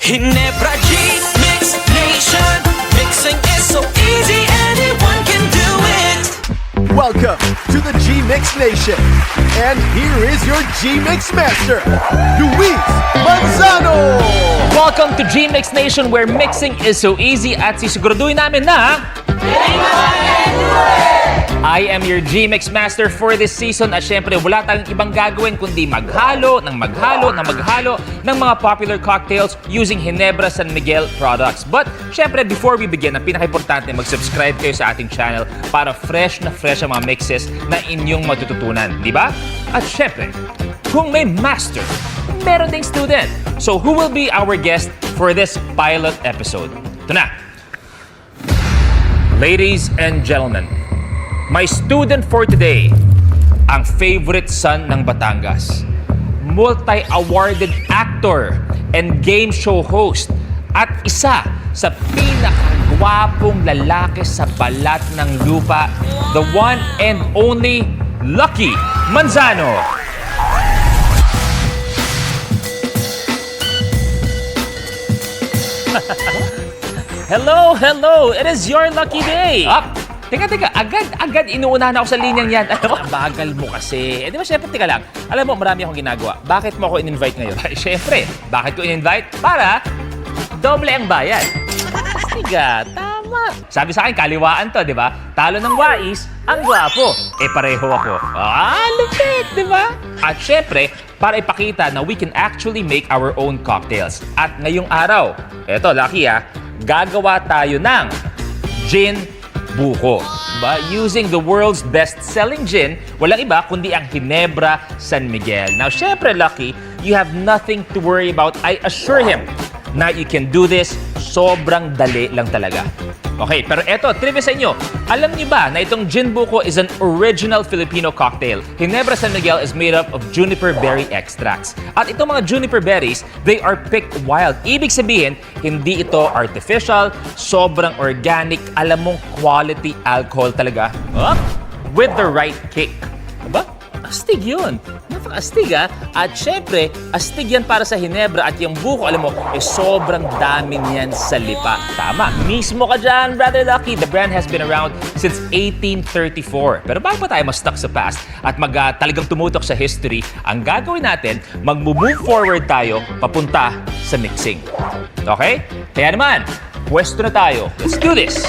Ginebra G Mix Nation. Mixing is so easy, anyone can do it. Welcome to the G-Mix Nation. And here is your G-Mix master, Luis Manzano! Welcome to G-Mix Nation, where mixing is so easy at sisiguraduhin namin na I am your G-Mix master for this season at syempre wala tayong ibang gagawin kundi maghalo ng mga popular cocktails using Ginebra San Miguel products. But syempre before we begin, ang pinaka-importante, mag-subscribe kayo sa ating channel para fresh na fresh ang mga mixes na inyong matututunan, di ba? At syempre, kung may master, meron ding student. So who will be our guest for this pilot episode? Ito na. Ladies and gentlemen, my student for today, ang favorite son ng Batangas, multi-awarded actor and game show host, at isa sa pinakagwapong lalaki sa balat ng lupa, the one and only Lucky Manzano. Hello! It is your lucky day! Teka, agad inuunahan ako sa linyang yan. Ano, bagal mo kasi. Di ba, syempre, teka lang. Alam mo, marami akong ginagawa. Bakit mo ako in-invite ngayon? Syempre, bakit ko in-invite? Para doble ang bayad. Tiga, tama. Sabi sa akin, kaliwaan to, di ba? Talo ng wais, ang gwapo. Pareho ako. Lupit, di ba? At syempre, para ipakita na we can actually make our own cocktails. At ngayong araw, eto, Lucky gagawa tayo ng gin buko. Diba? Using the world's best-selling gin, walang iba kundi ang Ginebra San Miguel. Now, syempre, Lucky, you have nothing to worry about. I assure him na you can do this. Sobrang dali lang talaga. Okay, pero eto, trivia sa inyo. Alam niyo ba na itong gin buko is an original Filipino cocktail? Ginebra San Miguel is made up of juniper berry extracts. At itong mga juniper berries, they are picked wild. Ibig sabihin, hindi ito artificial, sobrang organic, alam mong quality alcohol talaga. With the right kick. Aba? Astig yun. Napaka-astig At syempre, astig yan para sa Ginebra at yung buko, alam mo, sobrang dami niyan sa lipa. Tama. Mismo ka dyan, Brother Lucky. The brand has been around since 1834. Pero bago pa tayo ma-stuck sa past at talagang tumutok sa history, ang gagawin natin, mag-move forward tayo papunta sa mixing. Okay? Kaya naman, pwesto na tayo. Let's do this!